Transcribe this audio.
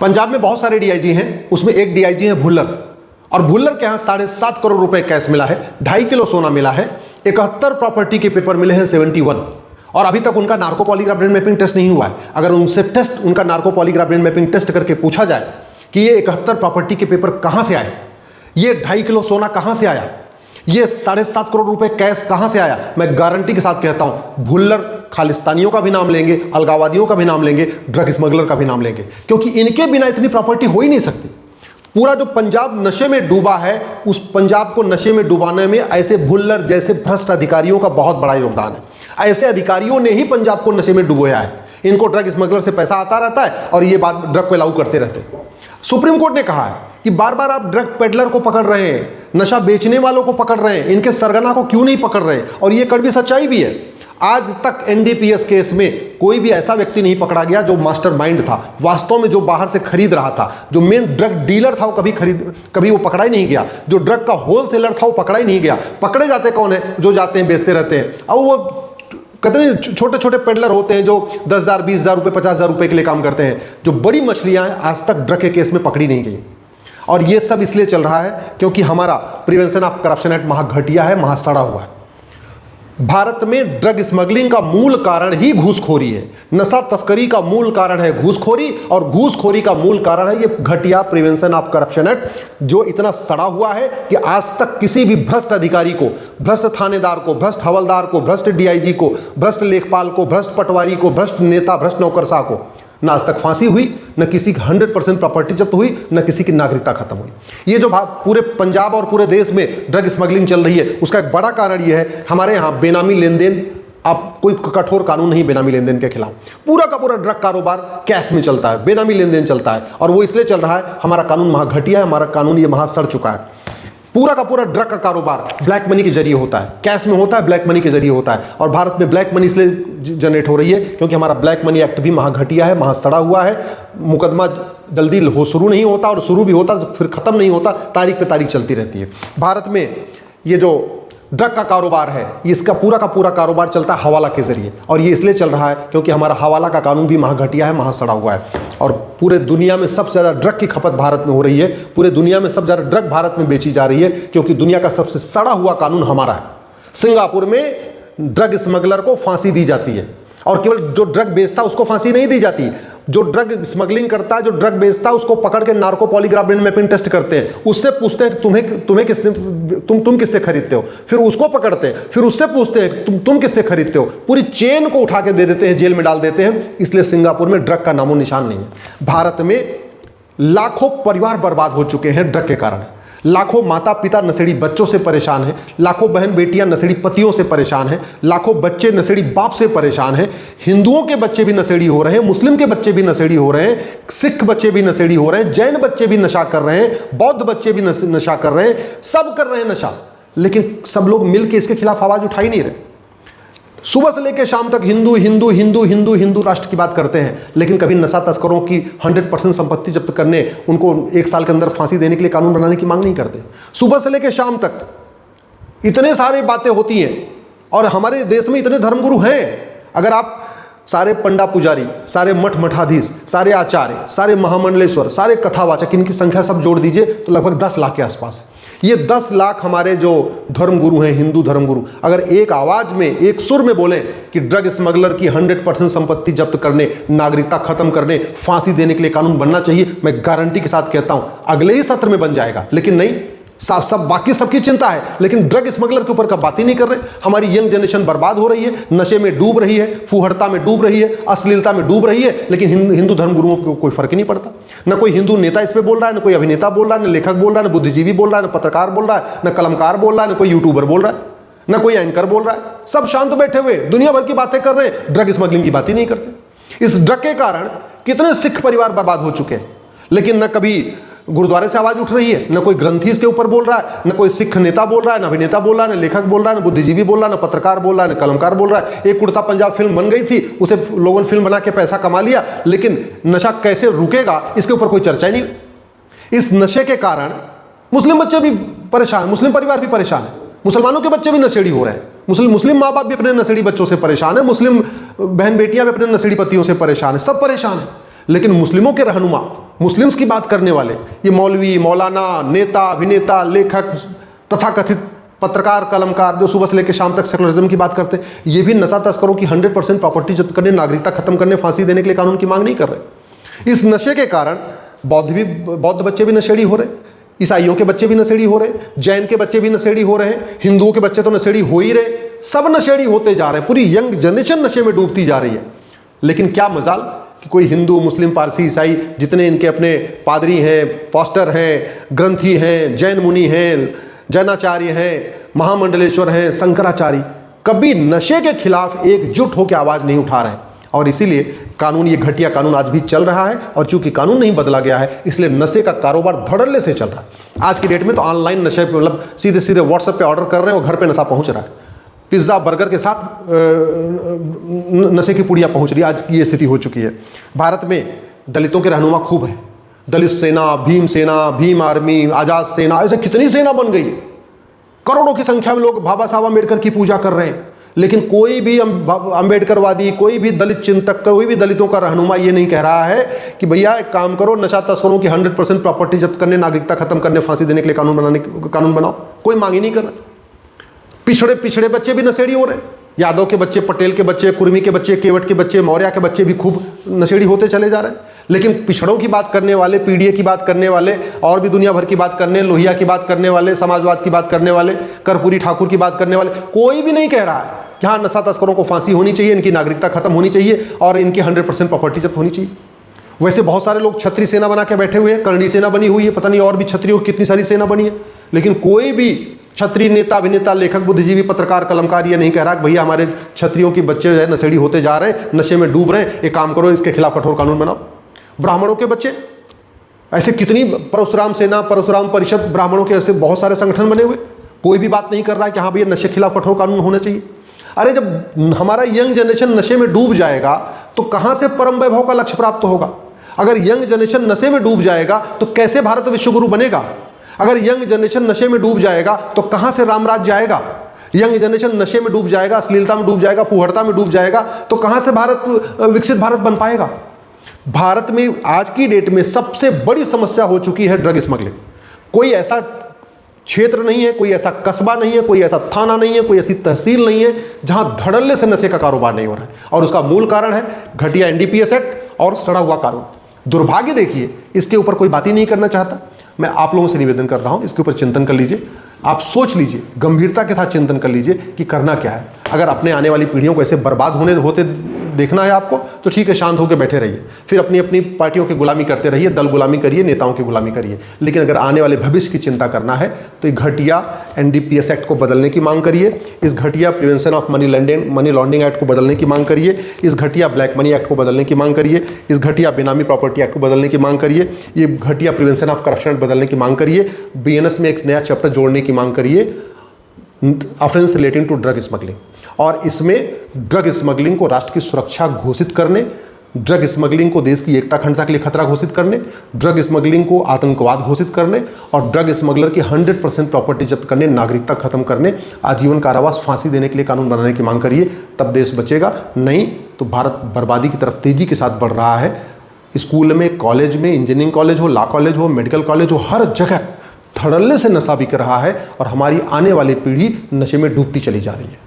पंजाब में बहुत सारे डीआईजी हैं, उसमें एक डीआईजी है भुल्लर, और भुल्लर के यहाँ 7.5 करोड़ रुपए कैश मिला है, 2.5 किलो सोना मिला है, 71 प्रॉपर्टी के पेपर मिले हैं 71, और अभी तक उनका narco polygraph brain mapping test नहीं हुआ है। अगर उनसे उनका narco polygraph brain mapping test करके पूछा जाए कि ये 71 प्रॉपर्टी के पेपर कहां से आए, ये 2.5 किलो सोना कहां से आया, ये 7.5 करोड़ रुपए कैश कहां से आया, मैं गारंटी के साथ कहता हूं भुल्लर खालिस्तानियों का भी नाम लेंगे, अलगाववादियों का भी नाम लेंगे, ड्रग स्मगलर का भी नाम लेंगे, क्योंकि इनके बिना इतनी प्रॉपर्टी हो ही नहीं सकती। पूरा जो पंजाब नशे में डूबा है, उस पंजाब को नशे में डुबाने में ऐसे भुल्लर जैसे भ्रष्ट अधिकारियों का बहुत बड़ा योगदान है। ऐसे अधिकारियों ने ही पंजाब को नशे में डुबोया है। इनको ड्रग स्मगलर से पैसा आता रहता है और ये बात ड्रग को लागू करते रहते हैं। सुप्रीम कोर्ट ने कहा है कि बार बार आप ड्रग पेडलर को पकड़ रहे हैं, नशा बेचने वालों को पकड़ रहे हैं, इनके सरगना को क्यों नहीं पकड़ रहे, और ये कड़वी सच्चाई भी है। आज तक एनडीपीएस केस में कोई भी ऐसा व्यक्ति नहीं पकड़ा गया जो मास्टरमाइंड था, वास्तव में जो बाहर से खरीद रहा था, जो मेन ड्रग डीलर था, वो कभी वो पकड़ा ही नहीं गया। जो ड्रग का होलसेलर था वो पकड़ा ही नहीं गया। पकड़े जाते कौन है? जो जाते हैं बेचते रहते हैं। अब वो कितने छोटे छोटे पेडलर होते हैं जो 10,000 20,000 रुपये 50,000 रुपये के लिए काम करते हैं। जो बड़ी मछलियां हैं आज तक ड्रग के केस में पकड़ी नहीं गई, और ये सब इसलिए चल रहा है क्योंकि हमारा प्रिवेंशन ऑफ करप्शन एक्ट महा घटिया है, महा सड़ा हुआ है। भारत में ड्रग स्मगलिंग का मूल कारण ही घूसखोरी है। नशा तस्करी का मूल कारण है घूसखोरी, और घूसखोरी का मूल कारण है ये घटिया प्रिवेंशन ऑफ करप्शन एक्ट, जो इतना सड़ा हुआ है कि आज तक किसी भी भ्रष्ट अधिकारी को, भ्रष्ट थानेदार को, भ्रष्ट हवलदार को, भ्रष्ट डीआईजी को, भ्रष्ट लेखपाल को, भ्रष्ट पटवारी को, भ्रष्ट नेता, भ्रष्ट नौकरशाह को न आज तक फांसी हुई, न किसी की 100% प्रॉपर्टी जब्त हुई, न किसी की नागरिकता खत्म हुई। ये जो पूरे पंजाब और पूरे देश में ड्रग स्मगलिंग चल रही है, उसका एक बड़ा कारण ये है हमारे यहाँ बेनामी लेन देन। आप कोई कठोर कानून नहीं बेनामी लेन देन के खिलाफ। पूरा का पूरा ड्रग कारोबार कैश में चलता है, बेनामी लेन देन चलता है, और वो इसलिए चल रहा है हमारा कानून महा घटिया है, हमारा कानून ये महा सड़ चुका है। पूरा का पूरा ड्रग का कारोबार ब्लैक मनी के जरिए होता है, कैश में होता है, ब्लैक मनी के जरिए होता है। और भारत में ब्लैक मनी इसलिए जनरेट हो रही है क्योंकि हमारा ब्लैक मनी एक्ट भी महा घटिया है, महा सड़ा हुआ है। मुकदमा जल्दी शुरू नहीं होता, और शुरू भी होता तो फिर खत्म नहीं होता, तारीख पे तारीख चलती रहती है। भारत में ये जो ड्रग का कारोबार है, इसका पूरा का पूरा कारोबार चलता है हवाला के जरिए, और ये इसलिए चल रहा है क्योंकि हमारा हवाला का कानून भी महा घटिया है, महा सड़ा हुआ है। और पूरे दुनिया में सबसे ज़्यादा ड्रग की खपत भारत में हो रही है, पूरे दुनिया में सबसे ज़्यादा ड्रग भारत में बेची जा रही है क्योंकि दुनिया का सबसे सड़ा हुआ कानून हमारा है। सिंगापुर में ड्रग स्मगलर को फांसी दी जाती है, और केवल जो ड्रग बेचता है उसको फांसी नहीं दी जाती, जो ड्रग स्मगलिंग करता है, जो ड्रग बेचता है, उसको पकड़ के narco polygraph brain mapping test करते हैं। उससे पूछते हैं तुम्हें किसने, तुम किससे खरीदते हो, फिर उसको पकड़ते हैं, फिर उससे पूछते हैं तुम किससे खरीदते हो। पूरी चेन को उठा के दे देते हैं, जेल में डाल देते हैं। इसलिए सिंगापुर में ड्रग का नामो निशान नहीं है। भारत में लाखों परिवार बर्बाद हो चुके हैं ड्रग के कारण। लाखों माता पिता नशेड़ी बच्चों से परेशान हैं, लाखों बहन बेटियां नशेड़ी पतियों से परेशान हैं, लाखों बच्चे नशेड़ी बाप से परेशान हैं। हिंदुओं के बच्चे भी नशेड़ी हो रहे हैं, मुस्लिम के बच्चे भी नशेड़ी हो रहे हैं, सिख बच्चे भी नशेड़ी हो रहे हैं, जैन बच्चे भी नशा कर रहे हैं, बौद्ध बच्चे भी नशा कर रहे हैं, सब कर रहे हैं नशा। लेकिन सब लोग मिलकर इसके खिलाफ आवाज उठा ही नहीं रहे। सुबह से लेकर शाम तक हिंदू हिंदू हिंदू हिंदू हिंदू राष्ट्र की बात करते हैं, लेकिन कभी नशा तस्करों की 100% संपत्ति जब्त करने, उनको 1 साल के अंदर फांसी देने के लिए कानून बनाने की मांग नहीं करते। सुबह से लेकर शाम तक इतने सारी बातें होती हैं, और हमारे देश में इतने धर्मगुरु हैं। अगर आप सारे पंडा पुजारी, सारे मठ मठाधीश, सारे आचार्य, सारे महामंडलेश्वर, सारे कथावाचक, इनकी संख्या सब जोड़ दीजिए तो लगभग 10 लाख के आसपास है। ये 10 लाख हमारे जो धर्मगुरु हैं, हिंदू धर्मगुरु, अगर एक आवाज में, एक सुर में बोले कि ड्रग स्मगलर की 100% संपत्ति जब्त करने, नागरिकता खत्म करने, फांसी देने के लिए कानून बनना चाहिए, मैं गारंटी के साथ कहता हूं अगले ही सत्र में बन जाएगा। लेकिन नहीं, सब बाकी सबकी चिंता है, लेकिन ड्रग स्मगलर के ऊपर का बात ही नहीं कर रहे। हमारी यंग जनरेशन बर्बाद हो रही है, नशे में डूब रही है, फुहड़ता में डूब रही है, अश्लीलता में डूब रही है, लेकिन हिंदू धर्मगुरुओं को कोई फर्क ही नहीं पड़ता। न कोई हिंदू नेता इस पे बोल रहा है, न कोई अभिनेता बोल रहा है, न लेखक बोल रहा है, न बुद्धिजीवी बोल रहा है, न पत्रकार बोल रहा है, न कलमकार बोल रहा है, न कोई यूट्यूबर बोल रहा है, न कोई एंकर बोल रहा है। सब शांत बैठे हुए दुनिया भर की बातें कर रहे हैं, ड्रग स्मगलिंग की बात ही नहीं करते। इस ड्रग के कारण कितने सिख परिवार बर्बाद हो चुके हैं, लेकिन न कभी गुरुद्वारे से आवाज उठ रही है, न कोई ग्रंथी इसके ऊपर बोल रहा है, न कोई सिख नेता बोल रहा है, न अभिनेता बोल रहा है, न लेखक बोल रहा है, न बुद्धिजीवी बोल रहा है, न पत्रकार बोल रहा है, न कलमकार बोल रहा है। एक कुर्ता पंजाब फिल्म बन गई थी, उसे लोगों ने फिल्म बना के पैसा कमा लिया, लेकिन नशा कैसे रुकेगा इसके ऊपर कोई चर्चा ही नहीं। इस नशे के कारण मुस्लिम बच्चे भी परेशान, मुस्लिम परिवार भी परेशान है, मुसलमानों के बच्चे भी नशेड़ी हो रहे हैं, मुस्लिम माँ बाप भी अपने नशेड़ी बच्चों से परेशान है, मुस्लिम बहन बेटियां भी अपने नशेड़ी पतियों से परेशान है, सब परेशान है। लेकिन मुस्लिमों के रहनुमा, मुस्लिम्स की बात करने वाले, ये मौलवी, मौलाना, नेता, अभिनेता, लेखक, तथाकथित पत्रकार, कलमकार जो सुबह से लेकर शाम तक सेकुलरिज्म की बात करते हैं, ये भी नशा तस्करों की 100% प्रॉपर्टी जब्त करने, नागरिकता खत्म करने, फांसी देने के लिए कानून की मांग नहीं कर रहे। इस नशे के कारण बौद्ध बच्चे भी नशेड़ी हो रहे, ईसाइयों के बच्चे भी नशेड़ी हो रहे, जैन के बच्चे भी नशेड़ी हो रहे हैं, हिंदुओं के बच्चे तो नशेड़ी हो ही रहे, सब नशेड़ी होते जा रहे हैं। पूरी यंग जनरेशन नशे में डूबती जा रही है। लेकिन क्या मजाल कि कोई हिंदू, मुस्लिम, पारसी, ईसाई, जितने इनके अपने पादरी हैं, पास्टर हैं, ग्रंथी हैं, जैन मुनि हैं, जैनाचार्य हैं, महामंडलेश्वर हैं, शंकराचार्य, कभी नशे के खिलाफ एकजुट होकर आवाज नहीं उठा रहे हैं। और इसीलिए कानून, ये घटिया कानून आज भी चल रहा है। और चूंकि कानून नहीं बदला गया है, इसलिए नशे का कारोबार धड़ल्ले से चल रहा है। आज की डेट में तो ऑनलाइन नशे पे, मतलब सीधे सीधे व्हाट्सएप पे ऑर्डर कर रहे हैं और घर पे नशा पहुंच रहा है। पिज्ज़ा, बर्गर के साथ नशे की पुड़िया पहुंच रही है। आज की ये स्थिति हो चुकी है। भारत में दलितों के रहनुमा खूब है। दलित सेना, भीम सेना, भीम आर्मी, आज़ाद सेना, ऐसे कितनी सेना बन गई है। करोड़ों की संख्या में लोग बाबा साहब अम्बेडकर की पूजा कर रहे हैं। लेकिन कोई भी अम्बेडकरवादी, कोई भी दलित चिंतक, कोई भी दलितों का रहनुमा ये नहीं कह रहा है कि भैया एक काम करो, नशा तस्करों की 100% प्रॉपर्टी जब्त करने, नागरिकता खत्म करने, फांसी देने के लिए कानून बनाओ। कोई मांग ही नहीं कर रहा। पिछड़े बच्चे भी नशेड़ी हो रहे हैं। यादव के बच्चे, पटेल के बच्चे, कुर्मी के बच्चे, केवट के बच्चे, मौर्य के बच्चे भी खूब नशेड़ी होते चले जा रहे हैं। लेकिन पिछड़ों की बात करने वाले, पीडीए की बात करने वाले, और भी दुनिया भर की बात करने, लोहिया की बात करने वाले, समाजवाद की बात करने वाले, कर्पूरी ठाकुर की बात करने वाले, कोई भी नहीं कह रहा है कि हाँ नशा तस्करों को फांसी होनी चाहिए, इनकी नागरिकता खत्म होनी चाहिए और इनकी 100% प्रॉपर्टी जब्त होनी चाहिए। वैसे बहुत सारे लोग छत्री सेना बना के बैठे हुए हैं, करणी सेना बनी हुई है, पता नहीं और भी छत्रियों की कितनी सारी सेना बनी है। लेकिन कोई भी क्षत्रिय नेता, अभिनेता, लेखक, बुद्धिजीवी, पत्रकार, कलमकार ये नहीं कह रहा कि भैया हमारे क्षत्रियों के बच्चे जो है नशेड़ी होते जा रहे हैं, नशे में डूब रहे हैं, एक काम करो, इसके खिलाफ कठोर कानून बनाओ। ब्राह्मणों के बच्चे, ऐसे कितनी परशुराम सेना, परशुराम परिषद, ब्राह्मणों के ऐसे बहुत सारे संगठन बने हुए, कोई भी बात नहीं कर रहा है कि हाँ भैया नशे के खिलाफ कठोर कानून होना चाहिए। अरे जब हमारा यंग जनरेशन नशे में डूब जाएगा तो कहां से परम वैभव का लक्ष्य प्राप्त होगा? अगर यंग जनरेशन नशे में डूब जाएगा तो कैसे भारत विश्वगुरु बनेगा? अगर यंग जनरेशन नशे में डूब जाएगा तो कहां से रामराज्य आएगा? यंग जनरेशन नशे में डूब जाएगा, अश्लीलता में डूब जाएगा, फुहड़ता में डूब जाएगा तो कहां से भारत विकसित भारत बन पाएगा? भारत में आज की डेट में सबसे बड़ी समस्या हो चुकी है ड्रग स्मगलिंग। कोई ऐसा क्षेत्र नहीं है, कोई ऐसा कस्बा नहीं है, कोई ऐसा थाना नहीं है, कोई ऐसी तहसील नहीं है जहां धड़ल्ले से नशे का कारोबार नहीं हो रहा है। और उसका मूल कारण है घटिया एनडीपीएस एक्ट और सड़ा हुआ कानून। दुर्भाग्य देखिए, इसके ऊपर कोई बात ही नहीं करना चाहता। मैं आप लोगों से निवेदन कर रहा हूं, इसके ऊपर चिंतन कर लीजिए, आप सोच लीजिए, गंभीरता के साथ चिंतन कर लीजिए कि करना क्या है। अगर अपने आने वाली पीढ़ियों को ऐसे बर्बाद होते देखना है आपको तो ठीक है, शांत होकर बैठे रहिए, फिर अपनी अपनी पार्टियों की गुलामी करते रहिए, दल गुलामी करिए, नेताओं की गुलामी करिए। लेकिन अगर आने वाले भविष्य की चिंता करना है तो घटिया एनडीपीएस एक्ट को बदलने की मांग करिए, इस घटिया prevention of money laundering act को बदलने की मांग करिए, इस घटिया ब्लैक मनी एक्ट को बदलने की मांग करिए, इस घटिया बेनामी प्रॉपर्टी एक्ट को बदलने की मांग करिए, ये घटिया प्रिवेंशन ऑफ करप्शन एक्ट बदलने की मांग करिए, बीएनएस में एक नया चैप्टर जोड़ने की मांग करिए, offence relating to drug smuggling. और इसमें ड्रग स्मगलिंग को राष्ट्र की सुरक्षा घोषित करने, ड्रग स्मगलिंग को देश की एकता अखंडता के लिए खतरा घोषित करने, ड्रग स्मगलिंग को आतंकवाद घोषित करने और ड्रग स्मगलर की 100% प्रॉपर्टी जब्त करने, नागरिकता खत्म करने, आजीवन कारावास, फांसी देने के लिए कानून बनाने की मांग करिए, तब देश बचेगा। नहीं तो भारत बर्बादी की तरफ तेजी के साथ बढ़ रहा है। स्कूल में, कॉलेज में, इंजीनियरिंग कॉलेज हो, लॉ कॉलेज हो, मेडिकल कॉलेज हो, हर जगह धड़ल्ले से नशा बिक रहा है और हमारी आने वाली पीढ़ी नशे में डूबती चली जा रही है।